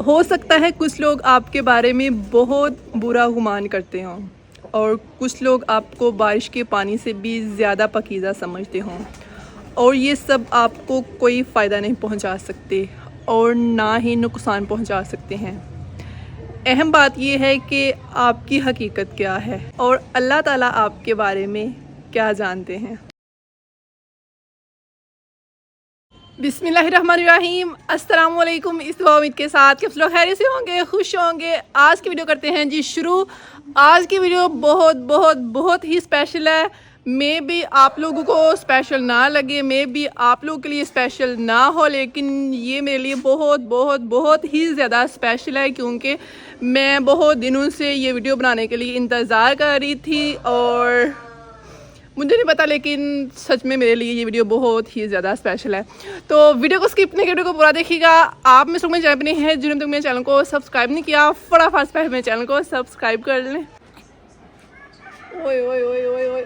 हो सकता है कुछ लोग आपके बारे में बहुत बुरा गुमान करते हों और कुछ लोग आपको बारिश के पानी से भी ज़्यादा पाकीज़ा समझते हों, और ये सब आपको कोई फ़ायदा नहीं पहुंचा सकते और ना ही नुकसान पहुंचा सकते हैं। अहम बात यह है कि आपकी हकीकत क्या है और अल्लाह ताला आपके बारे में क्या जानते हैं। बिस्मिल्लाहिर्रहमानिर्रहीम, अस्सलाम वालेकुम। इस दुआ उम्मीद के साथ कि आप लोग खैरियत से होंगे, खुश होंगे। आज की वीडियो करते हैं जी शुरू। आज की वीडियो बहुत बहुत बहुत ही स्पेशल है। मे भी आप लोगों को स्पेशल ना लगे, मे भी आप लोगों के लिए स्पेशल ना हो, लेकिन ये मेरे लिए बहुत बहुत बहुत ही ज़्यादा स्पेशल है, क्योंकि मैं बहुत दिनों से ये वीडियो बनाने के लिए इंतज़ार कर रही थी और मुझे नहीं पता, लेकिन सच में मेरे लिए ये वीडियो बहुत ही ज़्यादा स्पेशल है। तो वीडियो को स्किप नहीं वीडियो को पूरा देखिएगा। आप में मेरे चैनल पर नहीं है जिन्होंने तक मेरे चैनल को सब्सक्राइब नहीं किया, फटाफट से मेरे चैनल को सब्सक्राइब कर लें। ओए ओए ओए ओए ओए,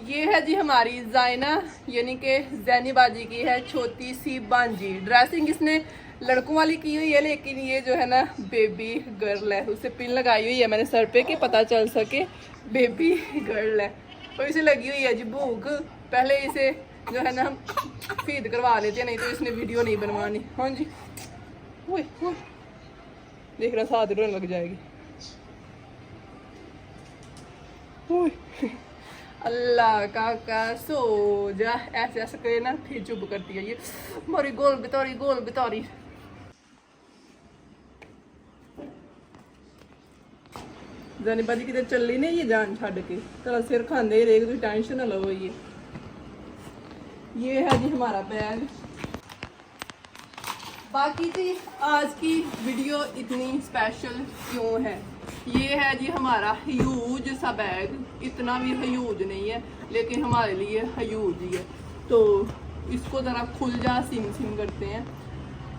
ये है जी हमारी जायना, यानी कि जैनी बाजी की है छोटी सी बांजी। ड्रेसिंग इसने लड़कों वाली की हुई है, लेकिन ये जो है ना बेबी गर्ल है। उसे पिन लगाई हुई है मैंने सर पे कि पता चल सके बेबी गर्ल है। और इसे लगी हुई है जी भूख। पहले इसे जो है ना हम फीड करवा लेते हैं, नहीं तो इसने वीडियो नहीं बनवानी। हाँ जी, ओए ओए, देख रहा साथ रोने लग जाएगी। ओए अल्लाह का सो जा, ऐसे ऐसे करे ना फिर चुप करती है ये। मोरी गोल बितौरी गोल बितौरी। जानी बाजी कितने चली नहीं ये जान छड़ के, तेरा सिर खांदे देख, तू टेंशन ना लो। ये है जी हमारा बैग। बाकी जी आज की वीडियो इतनी स्पेशल क्यों है, ये है जी हमारा ह्यूज सा बैग। इतना भी ह्यूज नहीं है, लेकिन हमारे लिए ह्यूज ही है। तो इसको ज़रा खुल जा सिम सिम करते हैं।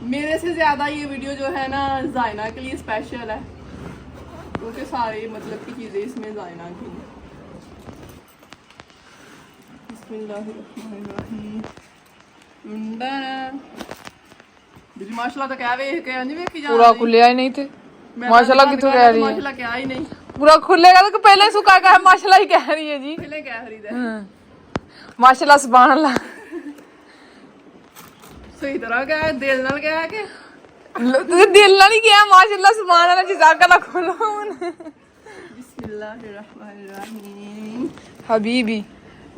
मेरे से ज़्यादा ये वीडियो जो है ना जायना के लिए स्पेशल है, क्योंकि सारे मतलब की चीज़ें इसमें जायना की हैं। बिस्मिल्लाहिर्रहमानिर्रहीम। माशाल्लाह तो क्या वे के अंज वेखी जा पूरा खुलिया ही नहीं थे। माशाल्लाह किथों कह रही है? माशाल्लाह क्या ही नहीं, पूरा खुलेगा तो पहले सुखा का है। माशाल्लाह ही कह रही है जी, पहले क्या खरीदा माशाल्लाह सुभान अल्लाह। सही तरह क्या है, दिल नाल क्या है कि तू दिल ना नहीं किया। माशाल्लाह सुभान अल्लाह जिजाकल्लाह खोलो। बिस्मिल्लाहिर्रहमानिर्रहीम। हबीबी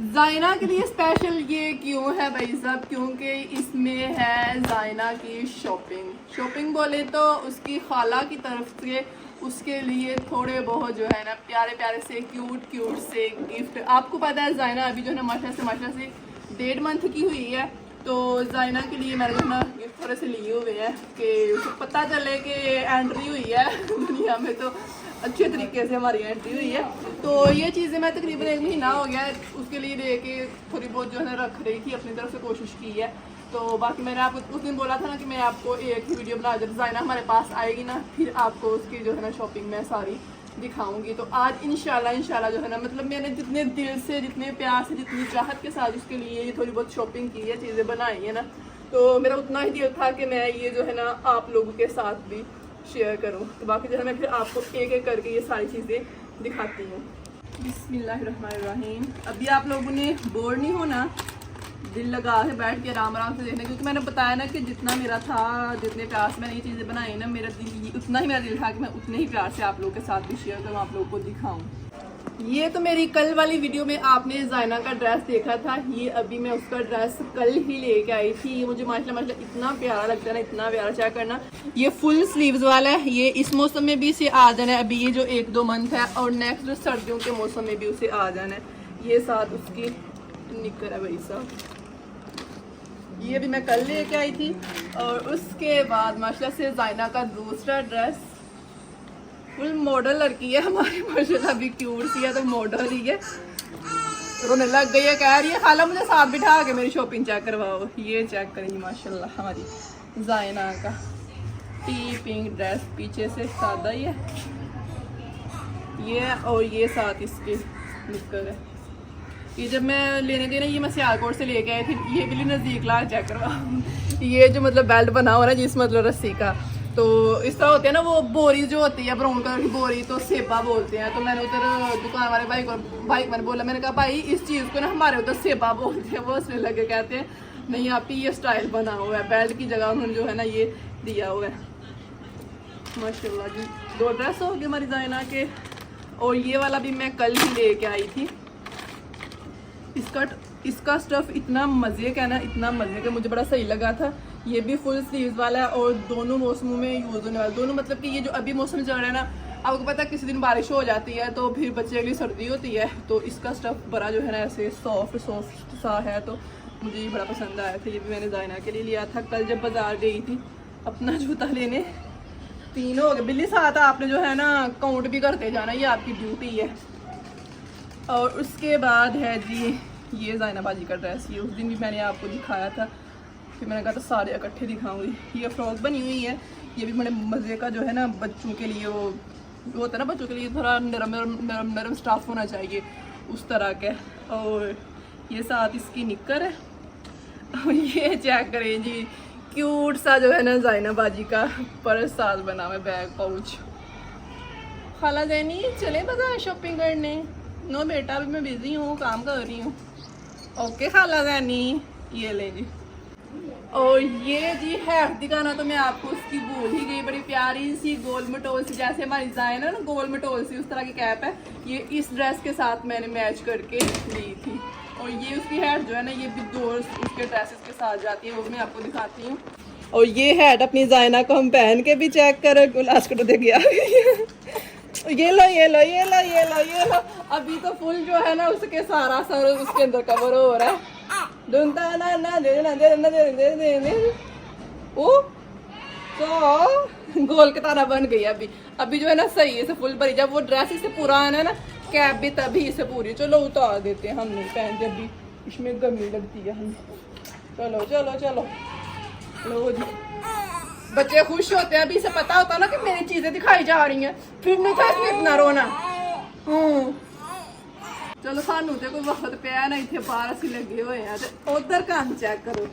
जायना के लिए स्पेशल ये क्यों है भाई साहब, क्योंकि इसमें है जायना की शॉपिंग बोले तो उसकी खाला की तरफ से उसके लिए थोड़े बहुत जो है ना प्यारे प्यारे से क्यूट से गिफ्ट। आपको पता है जायना अभी जो है ना माशाल्लाह से 1.5 मंथ की हुई है। तो जायना के लिए मैंने जो ना गिफ्ट थोड़े से लिए हुए हैं कि उसको पता चले कि एंट्री हुई है दुनिया में, तो अच्छे तरीके से हमारी एंट्री हुई है। तो ये चीज़ें मैं तकरीबन 1 महीना हो गया है उसके लिए दे के थोड़ी बहुत जो है ना रख रही थी, अपनी तरफ से कोशिश की है। तो बाकी मैंने आपको उस दिन बोला था ना कि मैं आपको एक ही वीडियो बना, जब जायना हमारे पास आएगी ना फिर आपको उसकी जो है ना शॉपिंग मैं सारी दिखाऊंगी। तो आज इंशाल्लाह जो है ना मतलब मैंने जितने दिल से, जितने प्यार से, जितनी चाहत के साथ उसके लिए ये थोड़ी बहुत शॉपिंग की है, चीज़ें बनाई है ना, तो मेरा उतना ही दिल था कि मैं ये जो है ना आप लोगों के साथ भी शेयर करूं। तो बाकी जो है मैं फिर आपको एक एक करके ये सारी चीज़ें दिखाती हूँ। बिस्मिल्लाहिर्रहमानिर्रहीम। अभी आप लोगों ने बोर नहीं होना, दिल लगा के बैठ के आराम से देखना, क्योंकि मैंने बताया ना कि जितना मेरा था, जितने प्यार से मैंने ये चीज़ें बनाई ना, मेरा दिल उतना ही मेरा दिल था कि मैं उतने ही प्यार से आप लोगों के साथ भी शेयर करूँ, आप लोगों को दिखाऊँ। ये तो मेरी कल वाली वीडियो में आपने जायना का ड्रेस देखा था। ये अभी मैं उसका ड्रेस कल ही लेके आई थी। ये मुझे माशाल्लाह इतना प्यारा लगता है ना, इतना प्यारा। चेक करना, ये फुल स्लीव्स वाला है। ये इस मौसम में भी इसे आ जाना है, अभी ये जो 1-2 मंथ है, और नेक्स्ट जो सर्दियों के मौसम में भी उसे आ जाना है। ये साथ उसकी निकर है भाई साहब, ये भी मैं कल लेके आई थी। और उसके बाद माशाल्लाह से जायना का दूसरा ड्रेस, फुल मॉडल लड़की है हमारी माशाल्लाह, अभी क्यूट सी है तो मॉडल ही है। रोने लग गई है, कह रही है खाला मुझे साथ बिठा के मेरी शॉपिंग चेक करवाओ। ये चेक करेंगी माशाल्लाह हमारी जायना का टी पिंक ड्रेस, पीछे से सादा ही है ये, और ये साथ इसके निकर है। ये जब मैं लेने गई ना, ये मैं सियालकोट से लेके आई थी। ये भी नज़दीक ला चेक करवा, ये जो मतलब बेल्ट बना हुआ है जिस मतलब रस्सी का, तो इस तरह होते हैं ना वो बोरी जो होती है ब्राउन कलर की बोरी, तो सेबा बोलते हैं। तो मैंने उधर दुकान वाले भाई मैंने बोला, मैंने कहा भाई इस चीज़ को ना हमारे उधर सेबा बोलते हैं। वो हंसने लगे, कहते हैं नहीं आप ही ये स्टाइल बना हुआ है, बेल्ट की जगह उन्होंने जो है ना ये दिया हुआ है। माशाल्लाह जी 2 ड्रेस हो गए हमारी जायना के। और ये वाला भी मैं कल ही लेके आई थी। इसका स्टफ इतना मज़े का ना, इतना मज़े का, मुझे बड़ा सही लगा था। ये भी फुल स्लीव्स वाला है और दोनों मौसमों में यूज़ होने वाला। दोनों मतलब कि ये जो अभी मौसम चल रहा है ना, आपको पता है किसी दिन बारिश हो जाती है तो फिर बच्चे के लिए सर्दी होती है, तो इसका स्टफ बड़ा जो है ना ऐसे सॉफ्ट सा है, तो मुझे ये बड़ा पसंद आया था। ये भी मैंने जायना के लिए लिया था कल जब बाज़ार गई थी अपना जूता लेने। 3 हो गए बिल्ली साथ, आपने जो है ना काउंट भी करते जाना, ये आपकी ड्यूटी है। और उसके बाद है जी ये जायना बाजी का ड्रेस। ये उस दिन भी मैंने आपको दिखाया था, फिर मैंने कहा था सारे इकट्ठे दिखाऊंगी। ये फ्रॉक बनी हुई है, ये भी बड़े मज़े का जो है ना बच्चों के लिए, वो होता है ना बच्चों के लिए थोड़ा नरम स्टाफ होना चाहिए उस तरह के। और ये साथ इसकी निक्कर है। और ये चेक करें जी क्यूट सा जो है ना जायना बाजी का पर्स साथ बना हुआ बैग पाउच। खाला जैनी चले बाजार शॉपिंग करने। नो बेटा अभी मैं बिजी हूँ, काम कर रही हूँ। ओके खाला जैनी, ये ले जी। और ये जी है दिखाना, तो मैं आपको उसकी भूल ही गई, बड़ी प्यारी सी गोल मटोल सी, जैसे हमारी जायना ना गोल मटोल सी उस तरह की कैप है। ये इस ड्रेस के साथ मैंने मैच करके ली थी। और ये उसकी हैट जो है ना ये भी 2 उसके ड्रेसेस के साथ जाती है, वो मैं आपको दिखाती हूँ। और ये हैट अपनी जायना को हम पहन के भी चेक करें, लास्ट को तो दे गया। ये लो ये लो ये लो ये लो ये लो। अभी तो फुल जो है ना उसके सारा सर उसके अंदर कवर हो रहा है। डूंता ना ना दे ना दे ना दे दे दे दे। ओ तो गोल की तरह बन गई अभी जो है ना सही है से फुल भरी। जब वो ड्रेस इससे पूरा आना ना कैप भी तभी इसे पूरी। चलो उतार देते हैं, हम नहीं पहनते अभी, इसमें गर्मी लगती है हमें। चलो चलो चलो लो जी। बच्चे खुश होते हैं, अभी इसे पता होता ना कि मेरी चीजें दिखाई जा रही हैं, फिर नहीं था इसमें इतना रोना। चलो सानू तो कोई वक्त पे ना इतने बाहर असं लगे हुए हैं, उधर काम चेक करो।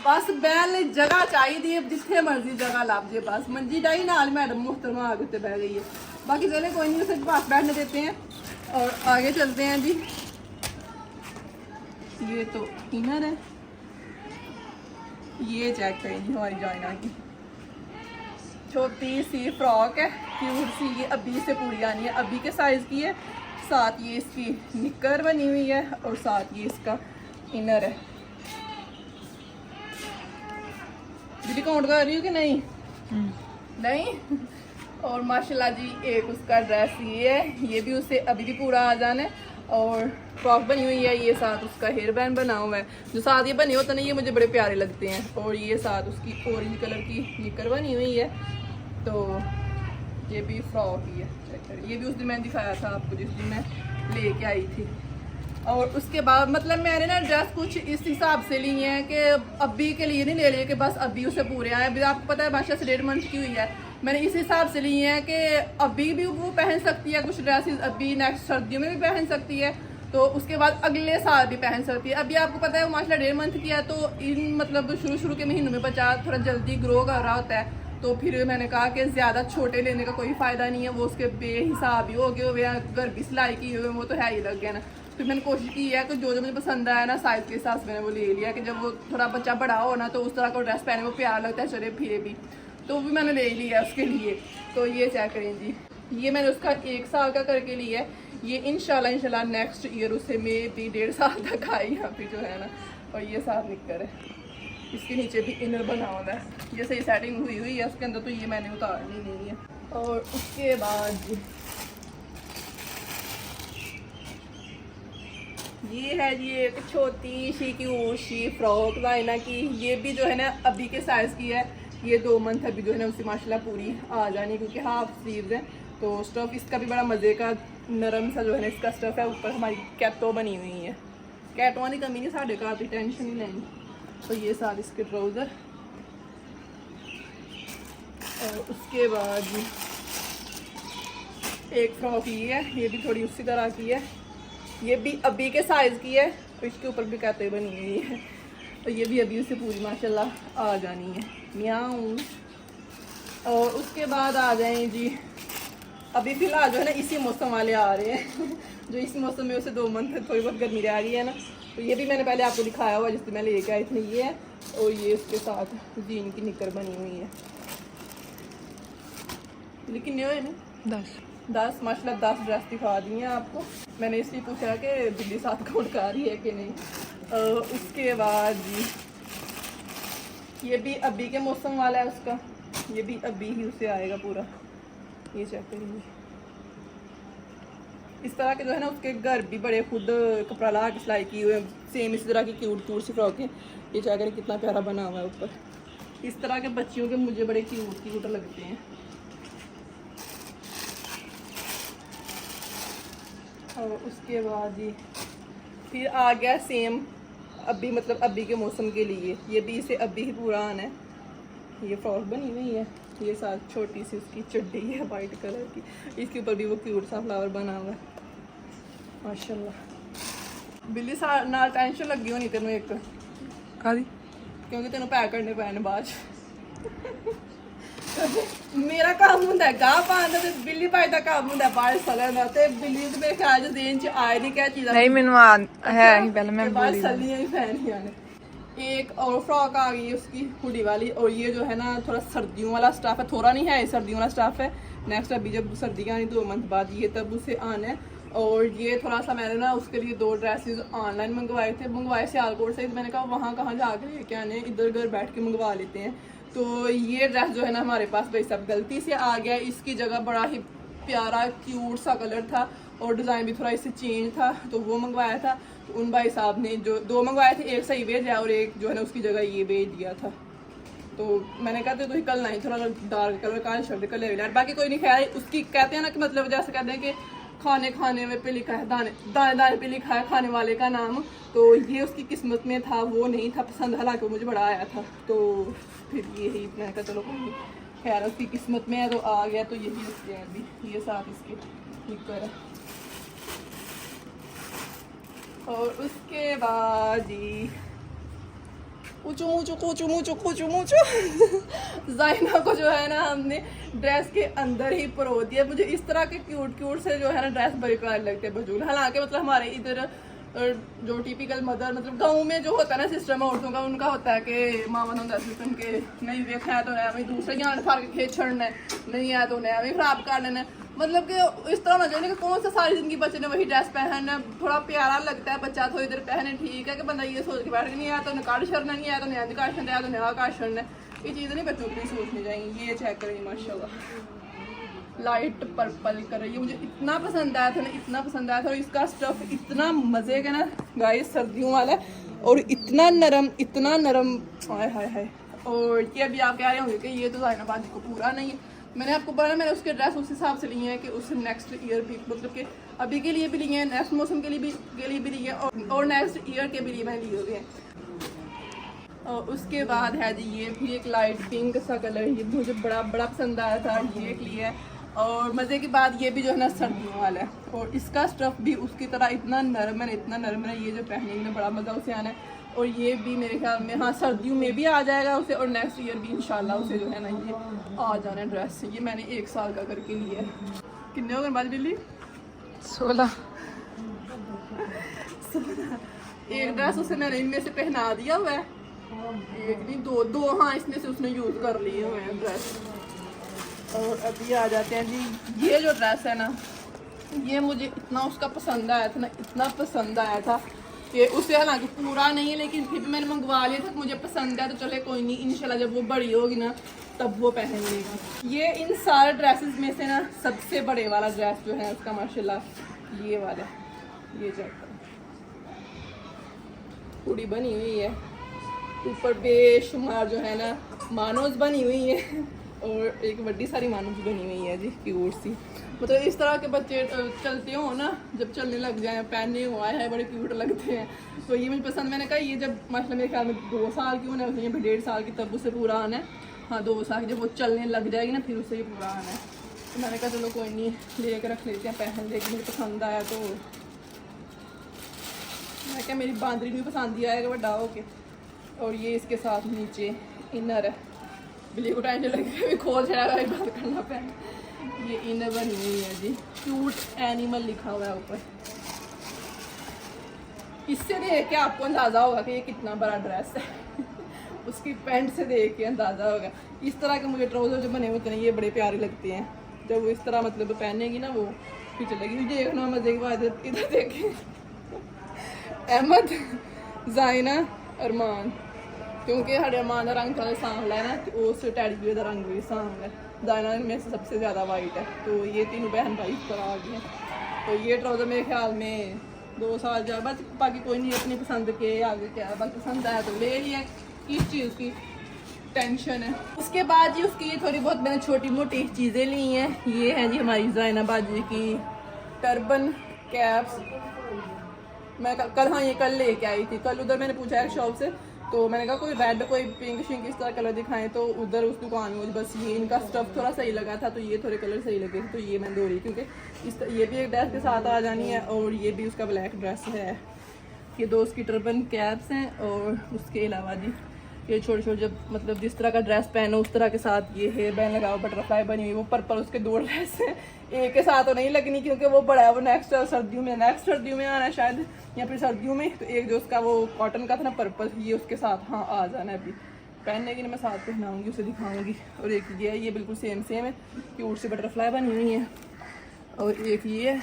बस बैल जगह चाहिए, जिथे मर्जी जगह लब जे, बस मंजी डाई नाल मैडम मुहतरमा आगे उत्ते बह गई है। बाकी चले कोई नहीं, उसे पास बैठने देते हैं और आगे चलते हैं जी। ये तो इनर है, ये चेक करें जी हमारी जायना की छोटी सी फ्रॉक है, क्यूट सी। ये अभी से पूरी आनी है, अभी के साइज की है। साथ ये इसकी निक्कर बनी हुई है और साथ ये इसका इनर है। दीदी काउंट कर रही हो कि नहीं? नहीं। और माशाल्लाह जी एक उसका ड्रेस ये है, ये भी उससे अभी भी पूरा आ जाना है। और फ्रॉक बनी हुई है, ये साथ उसका हेयर बैंड बना हुआ है। जो साथ ये बने होते ना ये मुझे बड़े प्यारे लगते हैं। और ये साथ उसकी ऑरेंज कलर की निक्कर बनी हुई है। तो ये भी फ्रॉक ही है, ये भी उस दिन मैंने दिखाया था आपको जिस दिन मैं लेके आई थी। और उसके बाद मतलब मैंने ना ड्रेस कुछ इस हिसाब से ली है कि अभी के लिए नहीं ले लिए कि बस अभी उसे पूरे आए। अभी आपको पता है बादशाह से 1.5 मंथ की हुई है, मैंने इस हिसाब से ली है कि अभी भी वो पहन सकती है कुछ ड्रेसेस, अभी नेक्स्ट सर्दियों में भी पहन सकती है, तो उसके बाद अगले साल भी पहन सकती है। अभी आपको पता है वो माशाल्लाह 1.5 मंथ की है, तो इन मतलब शुरू के महीनों में बच्चा थोड़ा जल्दी ग्रो कर रहा होता है। तो फिर मैंने कहा कि ज़्यादा छोटे लेने का कोई फ़ायदा नहीं है, वो उसके बेहिसाब ही हो गए हुए हैं, घर भी सिलाई की हुए वो तो है ही लग गया ना। फिर मैंने कोशिश की है कि जो मुझे पसंद आया ना साइज़ के हिसाब से मैंने वो ले लिया कि जब वो थोड़ा बच्चा बड़ा हो ना तो उस तरह का ड्रेस पहने वो प्यार लगता है, चले फिरे भी, तो वो भी मैंने ले लिया उसके लिए। तो ये चेक करें जी, ये मैंने उसका 1 साल का करके लिया है। ये इंशाल्लाह नेक्स्ट ईयर उसे में भी 1.5 साल तक आई यहाँ पे जो है ना। और ये साथ निकल है, इसके नीचे भी इनर बना हुआ है, ये सही सेटिंग हुई है उसके अंदर, तो ये मैंने उतारनी नहीं है। और उसके बाद ये है जी एक छोटी सी क्यूट सी फ्रॉक जायना की। ये भी जो है ना अभी के साइज़ की है, ये 2 मंथ अभी जो है ना उससे माशाल्लाह पूरी आ जानी, क्योंकि हाफ स्लीव्स है। तो स्टफ इसका भी बड़ा मज़े का नरम सा जो है ना इसका स्टफ है। ऊपर हमारी कैटो बनी हुई है, कैटों की कमी नहीं साढ़े का, आपकी टेंशन ही नहीं। तो ये सारे इसके ट्राउज़र। और उसके बाद एक फ्रॉक ये है, ये भी थोड़ी उसी तरह की है, ये भी अभी के साइज़ की है। तो इसके ऊपर भी कहते बनी हुई है। और ये भी अभी उसे पूरी माशाल्लाह आ जानी है। म्याऊं। और उसके बाद आ जाएं जी, अभी फिलहाल जो है ना इसी मौसम वाले आ रहे हैं जो इस मौसम में उसे 2 मंथ थोड़ी बहुत गर्मी आ रही है ना, तो ये भी मैंने पहले आपको दिखाया हुआ जिससे मैं लेके आई थी। ये है और ये उसके साथ जीन की निकर बनी हुई है। लेकिन ये है ना 10 माशाल्लाह 10 ड्रेस दिखा दी हैं आपको। मैंने इसलिए पूछा कि बिल्ली साथ काउंट कर रही है कि नहीं। उसके बाद जी ये भी अभी के मौसम वाला है उसका, ये भी अभी ही उसे आएगा पूरा। ये चेक करिए, इस तरह के जो है ना उसके घर भी बड़े खुद कपड़ा ला के सिलाई की हुए सेम इस तरह की क्यूट क्यूट सी फ्रॉक है। ये चेक करें कितना प्यारा बना हुआ है ऊपर। इस तरह के बच्चियों के मुझे बड़े क्यूट क्यूट लगते हैं। और उसके बाद जी फिर आ गया सेम अभी, मतलब अभी के मौसम के लिए, ये भी इसे अभी ही पूरा आना है। ये फ्रॉक बनी हुई है, ये साथ छोटी सी उसकी चड्डी है वाइट कलर की, इसके ऊपर भी वो क्यूट सा फ्लावर बना हुआ है माशाल्लाह। बिल्ली नाल टेंशन लगी होनी तेनों एक कादी क्योंकि तेनों पैक करने पैने बाद मेरा काम होंदा है गाह पाने ते बिल्ली भाई दा काम होंदा है बाहर सलन दा, ते बिल्ली ते मेरे ख्याल च देन च आए नहीं क्या चीज़ नहीं मैंने है ही पहले मैं बाहर बोली सलियां ही पहनियां ने। एक और फ्रॉक आ गई है उसकी हुडी वाली, और ये जो है ना थोड़ा सर्दियों वाला स्टाफ है, थोड़ा नहीं है ये सर्दियों वाला स्टाफ है। नेक्स्ट अभी जब सर्दियाँ आनी 2 मंथ बाद ये तब उसे आना है। और ये थोड़ा सा मैंने ना उसके लिए 2 ड्रेसेस ऑनलाइन मंगवाए सियालकोट से। मैंने कहा वहाँ कहाँ जाकर लेके आने, इधर घर बैठ के मंगवा लेते हैं। तो ये ड्रेस जो है ना हमारे पास भाई सब गलती से आ गया। इसकी जगह बड़ा ही प्यारा क्यूट सा कलर था और डिज़ाइन भी थोड़ा इससे चेंज था, तो वो मंगवाया था। तो उन भाई साहब ने जो 2 मंगवाए थे, एक सही भेजा और एक जो है ना उसकी जगह ये भेज दिया था। तो मैंने कहा तो कल नहीं थोड़ा डार्क कलर का शर्ट कलर, बाकी कोई नहीं। खैर उसकी कहते हैं ना कि मतलब जैसे कहते हैं कि खाने खाने में पे लिखा है, दाने दाने दाने पे लिखा है खाने वाले का नाम। तो ये उसकी किस्मत में था, वो नहीं था पसंद, हालांकि मुझे बड़ा आया था। तो फिर यही मैंने कहा चलो कोई नहीं, खैर उसकी किस्मत में है तो आ गया। तो यही उसके हैं अभी, ये साथ इसके निकर है। और उसके बाद जी ऊँचू ऊँचू कूचू मूचू कूचू मूचू जाइना को जो है ना हमने ड्रेस के अंदर ही परो दिया। मुझे इस तरह के क्यूट क्यूट से जो है ना ड्रेस बड़े प्यारे लगते हैं बजूल। हालांकि मतलब हमारे इधर जो टिपिकल मदर मतलब गाँव में जो होता है ना सिस्टम औरतों का, उनका होता है कि मावन होता है सिस्टम के नहीं देखा है तो नया वही दूसरे ज्ञान फाड़ के खेत छोड़ना है, नहीं आया तो नया वही खराब कर लेना है। मतलब कि इस तरह होना चाहिए कि कौन सा सारी जिंदगी बच्चे ने वही ड्रेस पहनना, थोड़ा प्यारा लगता है बच्चा थोड़ी देर पहने, ठीक है कि बंदा ये सोच के बैठ के नहीं आया तो निकाल छड़ना, नहीं आया तो नया निकाल छड़ना, आया तो नया काट छड़ना। ये चीज़ें नहीं बच्चों की सोचनी चाहिए। ये चेक करेंगे माशाल्लाह लाइट पर्पल कर रही है, मुझे इतना पसंद आया था ना, इतना पसंद आया था। और इसका स्टफ इतना मज़े का ना गाइस, सर्दियों वाला और इतना नरम हाय हाय हाय। और ये अभी आप कह रहे होंगे कि ये तो जाइना बाजी को पूरा नहीं है। मैंने आपको बोला मैंने उसके ड्रेस उस हिसाब से लिए हैं कि उस नेक्स्ट ईयर भी, मतलब कि अभी के लिए भी लिए हैं, नेक्स्ट मौसम के लिए भी लिए हैं और नेक्स्ट ईयर के भी लिए मैंने लिए हुए हैं। और उसके बाद है जी ये भी एक लाइट पिंक सा कलर, ये मुझे बड़ा पसंद आया था, ये एक लिए है। और मज़े की बात ये भी जो है ना सर्दियों वाला है और इसका स्टफ़ भी उसकी तरह इतना नरम है, इतना नरम है। ये जो पहनने में बड़ा मज़ा उसे आना है। और ये भी मेरे ख्याल में हाँ सर्दियों में भी आ जाएगा उसे, और नेक्स्ट ईयर भी इंशाल्लाह उसे जो है ना ये आ जाना है ड्रेस। ये मैंने 1 साल का करके लिया है। कितने हो गए बाज बिल्ली? 16 एक ड्रेस उसे मैंने इनमें से पहना दिया हुआ है, एक नहीं दो हाँ इसमें से उसने यूज़ कर लिए हुए हैं ड्रेस। और अभी आ जाते हैं जी ये जो ड्रेस है ना, ये मुझे इतना उसका पसंद आया था ना, इतना पसंद आया था कि उसे हालांकि पूरा नहीं है लेकिन फिर भी मैंने मंगवा लिया था। मुझे पसंद है तो चले कोई नहीं, इंशाल्लाह जब वो बड़ी होगी ना तब वो पहन लेगी। ये इन सारे ड्रेसेस में से ना सबसे बड़े वाला ड्रेस जो है उसका माशाल्लाह ये वाला, ये जैसा पूरी बनी हुई है, ऊपर बेशुमार जो है ना मानोज बनी हुई है और एक बड़ी सारी मानोज बनी हुई है जी क्यूट सी। मतलब इस तरह के बच्चे चलते हो ना, जब चलने लग जाए पहनने हो आए हैं बड़े क्यूट लगते हैं। तो ये मुझे पसंद, मैंने कहा ये जब माशाल्लाह मेरे ख्याल में 2 साल की होना है, उसे 1.5 साल की तब उसे पूरा आना है। हाँ 2 साल जब वो चलने लग जाएगी ना फिर उसे ही पूरा आना है। तो मैंने कहा चलो कोई नहीं ले कर रख लेते हैं, पहन लेके मुझे पसंद आया तो मैं क्या मेरी बांदरी भी पसंद ही आएगा बड़ा हो के। और ये इसके साथ नीचे इनर है। बिल्ली को टेंशन लग रही है, खोल जाएगा, एक बात करना पैन। ये इनर बनी हुई है जी, क्यूट एनिमल लिखा हुआ है ऊपर। इससे देख के आपको अंदाज़ा होगा कि ये कितना बड़ा ड्रेस है। उसकी पैंट से देख के अंदाज़ा होगा। इस तरह के मुझे ट्राउज़र जो बने होते हैं ये बड़े प्यारे लगते हैं। जब वो इस तरह मतलब पहनेगी ना वो फिर चलेगी। देखना मजे की बात है, इधर देखें अहमद, जाइना, अरमान, क्योंकि हमारे अरमान का रंग थोड़ा सांवला है ना, तो उस टैडी बियर का रंग भी सांवला है। जाइना में से सबसे ज़्यादा वाइट है, तो ये तीनों बहन भाई इस तरह आ गए हैं। तो ये ट्राउज़र मेरे ख्याल में 2 साल जा, बस बाकी कोई नहीं अपनी पसंद के आगे क्या, बाकी पसंद आया तो ले लिया, किस चीज़ की टेंशन है। उसके बाद जी उसकी ये थोड़ी बहुत मैंने छोटी मोटी चीज़ें ली हैं। ये है जी हमारी जाइना बाजी की टर्बन कैप्स। मैं कल हाँ ये कल लेके आई थी। कल उधर मैंने पूछा एक शॉप से, तो मैंने कहा कोई रेड कोई पिंक शिंक इस तरह कलर दिखाएं, तो उधर उस दुकान में मुझे बस ये इनका स्टफ थोड़ा सही लगा था, तो ये थोड़े कलर सही लगे थे, तो ये मैंने दो रही, क्योंकि ये भी एक ड्रेस के साथ आ जानी है और ये भी उसका ब्लैक ड्रेस है। ये 2 उसकी टर्बन कैप्स हैं। और उसके अलावा जी ये छोटे छोटे जब मतलब जिस तरह का ड्रेस पहनो उस तरह के साथ ये हेयर बैंड लगाओ, बटरफ्लाई बनी हुई, वो पर्पल उसके 2 ड्रेस हैं। एक के साथ तो नहीं लगनी क्योंकि वो बड़ा है, वो नेक्स्ट सर्दियों में आना है शायद, या फिर सर्दियों में। तो एक जो उसका वो कॉटन का था ना पर्पल, ये उसके साथ हाँ आ जाना है। अभी पहनने की मैं साथ पहनाऊँगी, उसे दिखाऊँगी। और एक ये है, ये बिल्कुल सेम है, क्यूट से बटरफ्लाई बनी हुई है। और एक ये है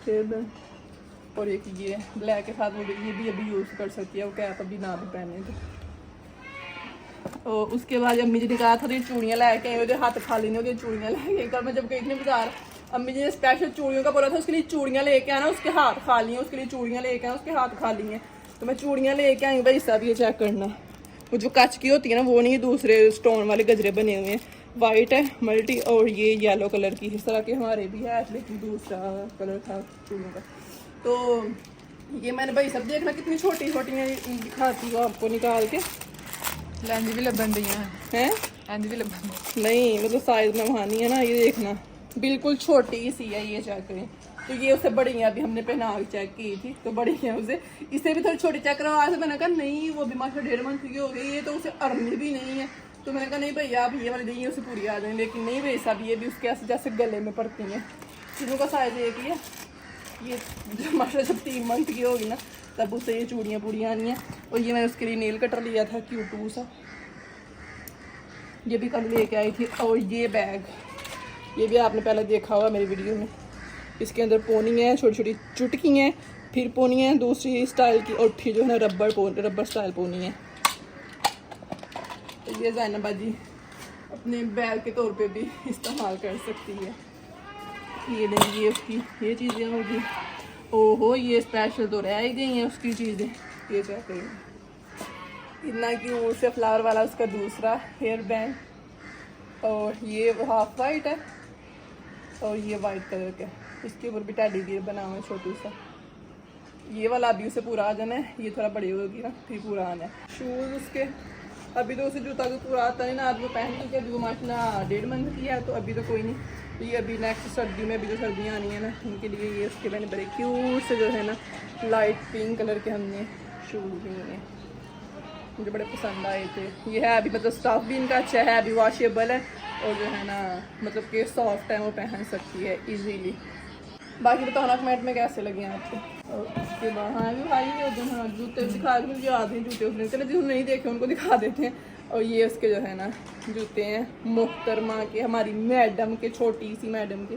हेयर बैंड, और एक ये ब्लैक के साथ वो ये भी अभी यूज़ कर सकती है, वो कैप अभी ना भी पहने तो। और उसके बाद अम्मी जी ने कहा था चूड़ियाँ लेके आए, हाथ खाली नहीं होती, चूड़ियाँ लेके। कल मैं जब गई थी बाजार, अम्मी जी ने स्पेशल चूड़ियों का बोला था, उसके लिए चूड़ियाँ लेके आना, उसके हाथ खाली हैं, उसके लिए चूड़ियाँ लेके आना, उसके हाथ खाली हैं। तो मैं चूड़ियाँ लेके आई भाई, सब ये चेक करना, वो जो कांच की होती है ना वो नहीं, दूसरे स्टोन वाले गजरे बने हुए हैं। वाइट है मल्टी, और ये येलो कलर की, इस तरह के हमारे भी है, लेकिन दूसरा कलर था चूड़ियों का। तो ये मैंने भाई सब देखना कितनी छोटी छोटी दिखाती हूँ आपको निकाल के। लेंज भी लबन दी हैं, लेंज भी लबन नहीं मतलब साइज में वहाँ नहीं है ना, ये देखना बिल्कुल छोटी सी है, ये चेक करें। तो ये उससे बड़ी है, अभी हमने पहना के चेक की थी तो बड़ी है उसे, इसे भी थोड़ी छोटी चेक करवा से। मैंने कहा नहीं वो भी माशा 1.5 मंथ की हो गई है, तो उसे अर्नी भी नहीं है। तो मैंने कहा नहीं भैया आप ये वाली नहीं उसे पूरी आ जाए, लेकिन नहीं भाई साहब ये भी उसके ऐसे जैसे गले में पड़ती हैं। तीनों का साइज एक ही है। ये माशा जब 3 मंथ की होगी ना तब उससे ये चूड़ियाँ पूरी आनी है। और ये मैंने उसके लिए नेल कटर लिया था क्यूट सा, ये भी कल लेके आई थी। और ये बैग, ये भी आपने पहले देखा होगा मेरी वीडियो में। इसके अंदर पोनी है, छोटी छोटी चुटकी हैं, फिर पोनी है दूसरी स्टाइल की, और फिर जो है ना रबर स्टाइल पोनी है। तो ये ज़ाइना बाजी अपने बैग के तौर पे भी इस्तेमाल कर सकती है। ये लेंगी उसकी ये चीज़ें होगी। ओहो ये स्पेशल तो रह ही गई हैं उसकी चीज़ें, ये क्या करें इतना क्यूट से फ्लावर वाला उसका दूसरा हेयर बैंड। और ये हाफ वाइट है और ये वाइट कलर का, इसके ऊपर भी टेडी बियर बना हुआ है छोटू सा। ये वाला अभी उसे पूरा आ जाना है, ये थोड़ा बड़ी होगी ना फिर पूरा आना है। शूज़ उसके अभी तो उसे जूता तो पूरा आता है ना, आज वो पहन ली, अभी वो माशाल्लाह 1.5 मंथ की है, तो अभी तो कोई नहीं। ये अभी नेक्स्ट सर्दी में, अभी जो सर्दियाँ आनी है ना उनके लिए ये उसके मैंने बड़े क्यूट से जो है ना लाइट पिंक कलर के हमने शूज़ लिए हैं, मुझे बड़े पसंद आए थे। ये है अभी मतलब स्टफ भी इनका अच्छा है, अभी वॉशेबल है, और जो है ना मतलब कि सॉफ्ट है, वो पहन सकती है इजीली। बाकी बताना कमेंट में कैसे लगे हैं आपको। और उसके बाद हाँ भी भाई ये उधर हाँ जूते दिखा के मुझे याद नहीं जूते उसने, चले जो नहीं देखे उनको दिखा देते हैं। और ये उसके जो है ना जूते हैं मोहतरमा के, हमारी मैडम के, छोटी सी मैडम के।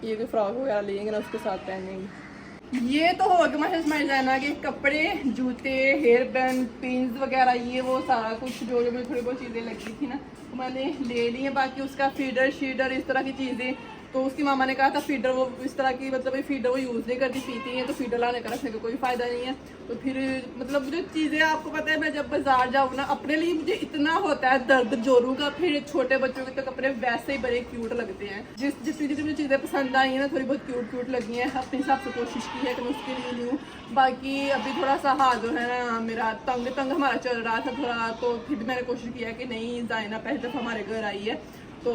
ये कोई फ्रॉक वगैरह लेंगे ना उसके साथ पहनेंगे। ये तो हो गया मैं समझ जाना कि कपड़े, जूते, हेयर बैंड, पिन्स वगैरह, ये वो सारा कुछ जो जो मुझे थोड़ी बहुत चीज़ें लगी थी ना तो मैंने ले ली हैं। बाकी उसका फीडर शीडर इस तरह की चीज़ें, तो उसकी मामा ने कहा था फीडर वो इस तरह की मतलब ये फीडर वो यूज़ नहीं करती, पीती हैं, तो फीडर लाने का रखने का कोई फ़ायदा नहीं है। तो फिर मतलब मुझे चीज़ें आपको पता है, मैं जब बाजार जाऊँ ना अपने लिए मुझे इतना होता है दर्द जोरों का। फिर छोटे बच्चों के तो कपड़े वैसे ही बड़े क्यूट लगते हैं। जितनी मुझे चीज़ें पसंद आई हैं ना थोड़ी बहुत क्यूट लगी हैं, अपने हिसाब से कोशिश की है कि मैं उसके लिए लूँ। बाकी अभी थोड़ा सा हाथ जो है ना मेरा तंग हमारा चल रहा था थोड़ा, तो फिर भी मैंने कोशिश किया कि नहीं ज़ाइना पहली दफ़ा हमारे घर आई है तो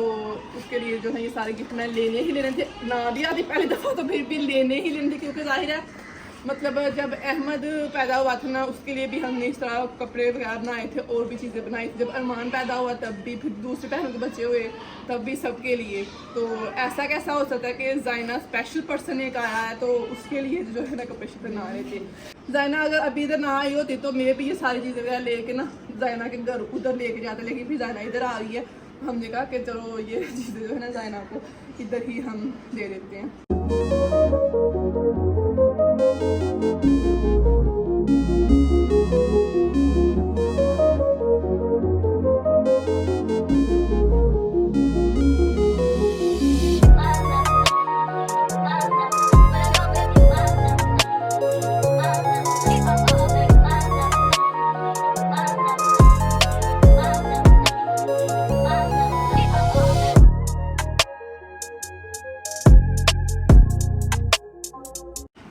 उसके लिए जो है ये सारे गिफ्ट मैं लेने ही लेने थे, ना भी आती पहली दफ़ा तो फिर भी लेने ही लेने थे, क्योंकि जाहिर है मतलब जब अहमद पैदा हुआ था ना, उसके लिए भी हमने इस तरह कपड़े वगैरह बनाए थे और भी चीज़ें बनाई थी। जब अरमान पैदा हुआ तब भी, फिर दूसरे बहनों के बच्चे हुए तब भी, सबके लिए। तो ऐसा कैसा हो सकता है कि जाइना स्पेशल पर्सन एक आया है तो उसके लिए जो है ना कपड़े शपड़े बना रहे थे। जाइना अगर अभी इधर ना आई होती तो मैं भी ये सारी चीज़ें वगैरह लेके ना जाइना के घर उधर लेके जाते, लेकिन फिर जाइना इधर आ रही है, हमने कहा कि चलो ये चीज़ें जो है ना जाइना को इधर ही हम दे देते हैं।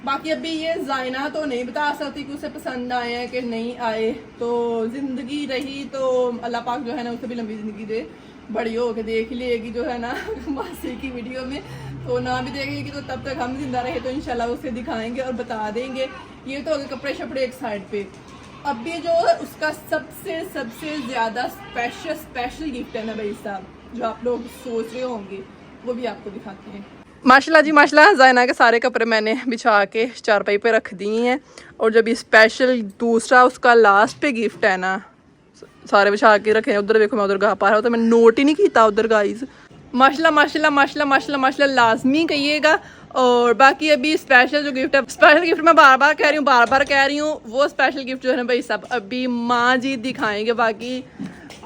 बाकी अभी ये जाइना तो नहीं बता सकती कि उसे पसंद आए हैं कि नहीं आए। तो ज़िंदगी रही तो अल्लाह पाक जो है ना उसे भी लंबी ज़िंदगी दे, बड़ी हो के देख लेगी जो है ना मासी की वीडियो में। तो ना भी देखेगी तो तब तक हम जिंदा रहे तो इंशाल्लाह उसे दिखाएंगे और बता देंगे। ये तो अगर कपड़े शपड़े एक साइड पे, अभी जो है उसका सबसे ज़्यादा स्पेशल गिफ्ट है ना भाई साहब, जो आप लोग सोच रहे होंगे वो भी आपको दिखाते हैं। माशाल्लाह जी माशाल्लाह, जाइना के सारे कपड़े मैंने बिछा के चारपाई पे रख दिए हैं। और जब ये स्पेशल दूसरा उसका लास्ट पे गिफ्ट है ना, सारे बिछा के रखे हैं। उधर देखो मैं उधर गा पा रहा हूँ तो मैंने नोट ही नहीं किया उधर गाइस। माशाल्लाह माशाल्लाह माशाल्लाह माशाल्लाह माशाल्लाह लाजमी कहिएगा। और बाकी अभी स्पेशल जो गिफ्ट है, स्पेशल गिफ्ट मैं बार बार कह रही हूँ, वो स्पेशल गिफ्ट जो है ना भाई सब अभी माँ जी दिखाएंगे। बाकी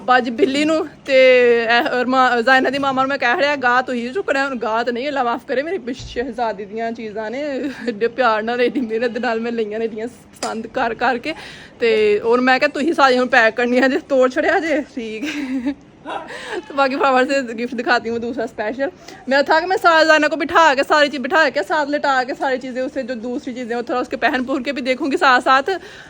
बाजी बिल्ली नू ते जाइना दी मामा मैं कह रहा गा तो ही चुकना, गा तो नहीं, अल्लाह माफ़ करे मेरी शहजादी दियां चीज़ां ने एडे प्यार नाल एडी मेहनत दे नाल मैं लईयां ने एडियां पसंद कर करके ते। और मैं क्या तुही सारियां पैक करनी जे तोड़ छड़िया जे ठीक। तो बाकी फ्लावर से गिफ्ट दिखाती हूँ दूसरा स्पेशल। मैं था कि मैं सारे जाइना को बिठा के सारी चीज़ बिठा के साथ लेटा के सारी चीज़ें उसे जो दूसरी चीज़ें वो थोड़ा उसके पहन पुहन के भी देखूंगी साथ साथ।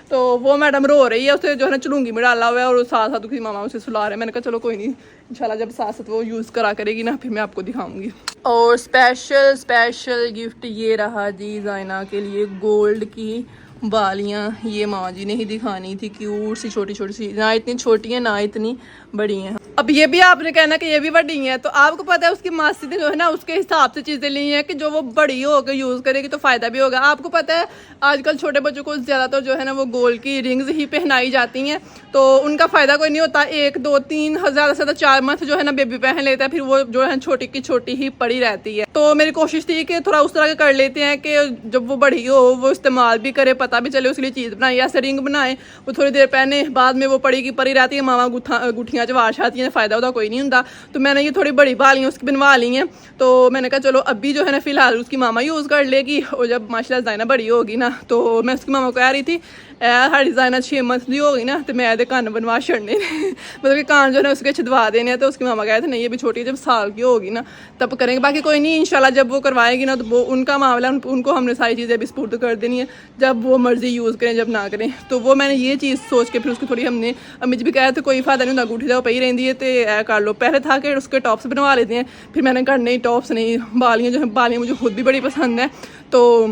तो वो मैडम रो रही है, उसे जो है ना चुलूंगी में डाला हुआ है और साथ साथ उसकी मामा उसे सुला रहे हैं। मैंने कहा चलो कोई नहीं, इंशाल्लाह जब साथ साथ वो यूज़ करा करेगी ना फिर मैं आपको दिखाऊंगी। और स्पेशल गिफ्ट ये रहा जी जाइना के लिए, गोल्ड की बालियाँ। ये माँ जी ने ही दिखानी थी, क्यूट सी छोटी छोटी सी, ना इतनी छोटी है ना इतनी बड़ी हैं। अब ये भी आपने कहना कि ये भी बड़ी हैं, तो आपको पता है उसकी मासी ने जो है ना उसके हिसाब से चीज़ें ली हैं कि जो वो बड़ी होकर यूज़ करेगी तो फ़ायदा भी होगा। आपको पता है आजकल छोटे बच्चों को ज़्यादातर जो है ना वो गोल्ड की रिंग्स ही पहनाई जाती हैं, तो उनका फ़ायदा कोई नहीं होता। 1 2 3 ज़्यादा से ज़्यादा 4 मंथ जो है ना बेबी पहन लेता है, फिर वो जो है छोटी की छोटी ही पड़ी रहती है। तो मेरी कोशिश थी कि थोड़ा उस तरह के कर लेते हैं कि जब वो बड़ी हो वो इस्तेमाल भी करे, पता भी चले, उसके लिए चीज़ बनाए, ऐसे रिंग बनाए वो थोड़ी देर पहने, बाद में वो पड़ी की परी रहती है, मामा गुठियाँ चवाश आती हैं, फ़ायदा होता कोई नहीं होता। तो मैंने ये थोड़ी बड़ी बालियाँ उसकी बनवा ली हैं। तो मैंने कहा चलो अभी जो है ना फ़िलहाल उसकी मामा यूज़ कर लेगी, और जब माशाल्लाह जाइना बड़ी होगी ना तो मैं उसकी मामा को कह रही थी साड़ी जाइना 6 मंथ की होगी ना तो मैं कान बनवा छड़ने मतलब कि कान जो है ना उसके छदवा देने। तो उसकी मामा कहे थे नहीं अभी छोटी, जब साल की होगी ना तब करेंगे। बाकी कोई नहीं, इंशाल्लाह जब वो करवाएगी ना तो वो उनका मामला, उनको हमने सारी चीज़ें अभी स्पुर्द कर देनी है, जब वो मर्जी यूज़ करें जब ना करें। तो वो मैंने ये चीज़ सोच के फिर उसको थोड़ी हमने अम्मी जी भी कहा था कोई फ़ायदा नहीं होता, अंगूठी तो पई रहती है तो ऐ कर लो। पहले था कि उसके टॉप्स बनवा लेते हैं, फिर मैंने कहा नहीं टॉप्स नहीं, बालियाँ जो है बालियाँ मुझे खुद भी बड़ी पसंद है, तो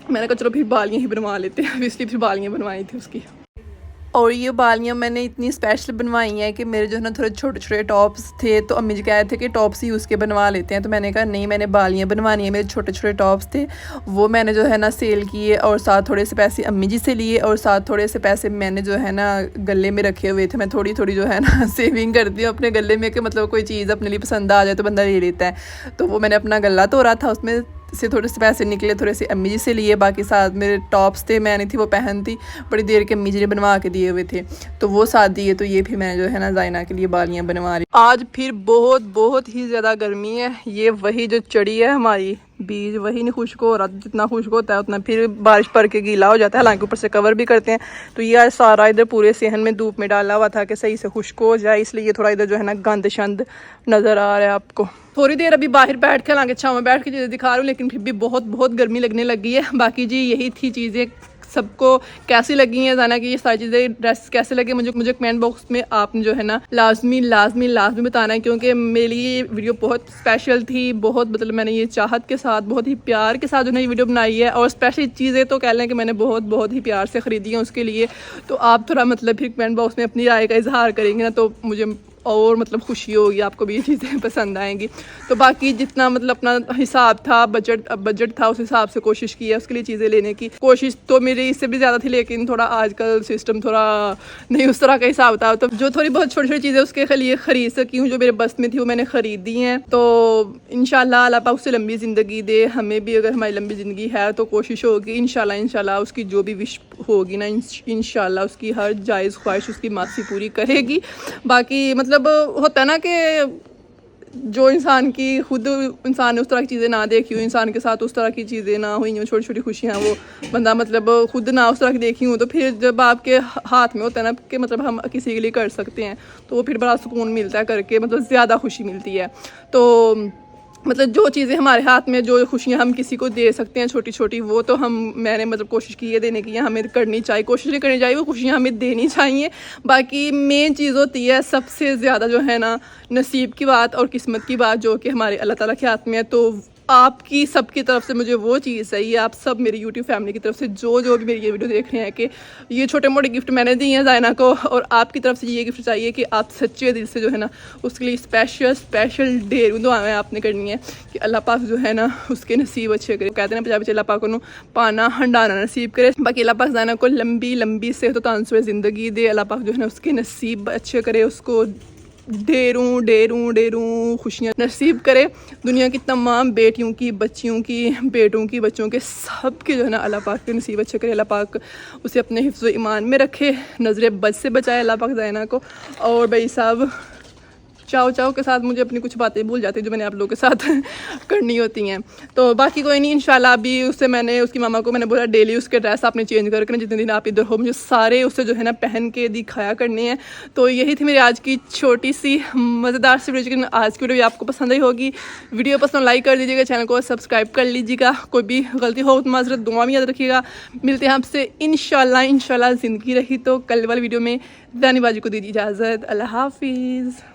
मैंने कहा चलो फिर बालियाँ ही बनवा लेते हैं। इसलिए फिर बालियाँ बनवाई थी उसकी। और ये बालियाँ मैंने इतनी स्पेशल बनवाई हैं कि मेरे जो है ना थोड़े छोटे छोटे टॉप्स थे, तो अम्मी जी कह रहे थे कि टॉप्स ही उसके बनवा लेते हैं। तो मैंने कहा नहीं, मैंने बालियाँ बनवानी है। मेरे छोटे छोटे टॉप्स थे वो मैंने जो है ना सेल किए, और साथ थोड़े से पैसे अम्मी जी से लिए, और साथ थोड़े से पैसे मैंने जो है ना गले में रखे हुए थे। मैं थोड़ी थोड़ी जो है ना सेविंग करती हूँ अपने गले में, कि मतलब कोई चीज़ अपने लिए पसंद आ जाए तो बंदा ले लेता है। तो वो मैंने अपना गला तोड़ा था, उसमें से थोड़े से पैसे निकले, थोड़े से अम्मी जी से लिए। बाकी साथ मेरे टॉप्स थे, मैं नहीं थी वो पहनती, बड़ी देर के अम्मी जी ने बनवा के दिए हुए थे, तो वो साथ दिए। तो ये फिर मैंने जो है ना जाइना के लिए बालियाँ बनवा रही। आज फिर बहुत ही ज़्यादा गर्मी है। ये वही जो चढ़ी है हमारी बीज, वही नहीं खुश्क हो रहा, जितना खुश्क होता है उतना फिर बारिश पड़ के गीला हो जाता है। हालांकि ऊपर से कवर भी करते हैं, तो ये आज सारा इधर पूरे सेहन में धूप में डाला हुआ था कि सही से खुश्क हो जाए, इसलिए थोड़ा इधर जो है ना गंद शंद नज़र आ रहा है आपको। थोड़ी देर अभी बाहर बैठ के, हालांकि छाँव में बैठ के चीज़ें दिखा रही हूँ, लेकिन फिर भी बहुत गर्मी लगने लगी है। बाकी जी यही थी चीज़ें सबको कैसी लगी हैं ज़ाना की ये सारी चीज़ें, ड्रेस कैसे लगे मुझे कमेंट बॉक्स में आपने जो है ना लाजमी बताना है, क्योंकि मेरे लिए ये वीडियो बहुत स्पेशल थी। बहुत मतलब मैंने ये चाहत के साथ, बहुत ही प्यार के साथ जो है ये वीडियो बनाई है, और स्पेशल चीज़ें तो कह लें कि मैंने बहुत ही प्यार से ख़रीदी हैं उसके लिए। तो आप थोड़ा मतलब फिर कमेंट बॉक्स में अपनी राय का इजहार करेंगे ना, तो मुझे और मतलब खुशी होगी, आपको भी ये चीज़ें पसंद आएंगी। तो बाकी जितना मतलब अपना हिसाब था, बजट था, उस हिसाब से कोशिश की है उसके लिए चीज़ें लेने की। कोशिश तो मेरी इससे भी ज़्यादा थी, लेकिन थोड़ा आजकल सिस्टम थोड़ा नहीं उस तरह का हिसाब था, तो जो थोड़ी बहुत छोटी छोटी चीज़ें उसके लिए ख़रीद सकी हूँ, जो मेरे बस में थी वो मैंने ख़रीद दी हैं। तो इंशाल्लाह अल्लाह पाक उससे लंबी ज़िंदगी दे, हमें भी अगर हमारी लंबी ज़िंदगी है तो कोशिश होगी इंशाल्लाह उसकी जो भी विश होगी ना, इंशाल्लाह उसकी हर जायज़ ख्वाहिश उसकी मासी पूरी करेगी। बाकी मतलब होता है ना कि जो इंसान की खुद इंसान ने उस तरह की चीज़ें ना देखी हो, इंसान के साथ उस तरह की चीज़ें ना हुई हो, छोटी छोटी खुशियाँ वो बंदा मतलब खुद ना उस तरह की देखी हूँ, तो फिर जब आपके हाथ में होता है ना कि मतलब हम किसी के लिए कर सकते हैं, तो वो फिर बड़ा सुकून मिलता है करके, मतलब ज़्यादा खुशी मिलती है। तो मतलब जो चीज़ें हमारे हाथ में, जो खुशियाँ हम किसी को दे सकते हैं छोटी छोटी, वो तो मैंने मतलब कोशिश की है देने की है, हमें करनी चाहिए, कोशिश नहीं करनी चाहिए, वो खुशियाँ हमें देनी चाहिए। बाकी मेन चीज़ होती है सबसे ज़्यादा जो है ना नसीब की बात और किस्मत की बात, जो कि हमारे अल्लाह ताला के हाथ में है। तो आपकी सबकी तरफ से मुझे वो चीज़ चाहिए, आप सब मेरी यूट्यूब फैमिली की तरफ से जो भी मेरी ये वीडियो देख रहे हैं, कि ये छोटे मोटे गिफ्ट मैंने दिए हैं ज़ायना को, और आपकी तरफ से ये गिफ्ट चाहिए कि आप सच्चे दिल से जो है ना उसके लिए स्पेशल ढेरों दुआएं आपने करनी है कि अल्लाह पाक जो है ना उसके नसीब अच्छे करे। कहते हैं ना पंजाबी अल्लाह पाक को पाना हंडाना नसीब करे। बाकी अल्लाह पाक ज़ायना को लंबी सेहत और तंदुरुस्ती ज़िंदगी दे, अल्लाह पाक जो है ना उसके नसीब अच्छे करे, उसको ढेरों खुशियाँ नसीब करे। दुनिया की तमाम बेटियों की, बच्चियों की, बेटों की, बच्चों के, सब के जो है ना अल्लाह पाक के नसीब अच्छे करे। अल्लाह पाक उसे अपने हिफ्ज़ ईमान में रखे, नज़र बद से बचाए अल्लाह पाक ज़ायना को। और भाई साहब चाव के साथ मुझे अपनी कुछ बातें भूल जाती है जो मैंने आप लोगों के साथ करनी होती हैं। तो बाकी कोई नहीं, इंशाल्लाह अभी उसकी मामा को मैंने बोला डेली उसके ड्रेस आपने चेंज करके जितने दिन आप इधर हो मुझे सारे उससे जो है ना पहन के दिखाया करने हैं। तो यही थी मेरी आज की छोटी सी मज़ेदार सी वीडियो। लेकिन आज की वीडियो आपको पसंद आई होगी, वीडियो पसंद लाइक कर दीजिएगा, चैनल को सब्सक्राइब कर लीजिएगा, कोई भी गलती हो तो माज़रत, दुआ में याद रखिएगा। मिलते हैं आपसे इंशाल्लाह ज़िंदगी रही तो कल वाली वीडियो में। दानी बाजी को दीजिए इजाज़त, अल्लाह हाफिज़।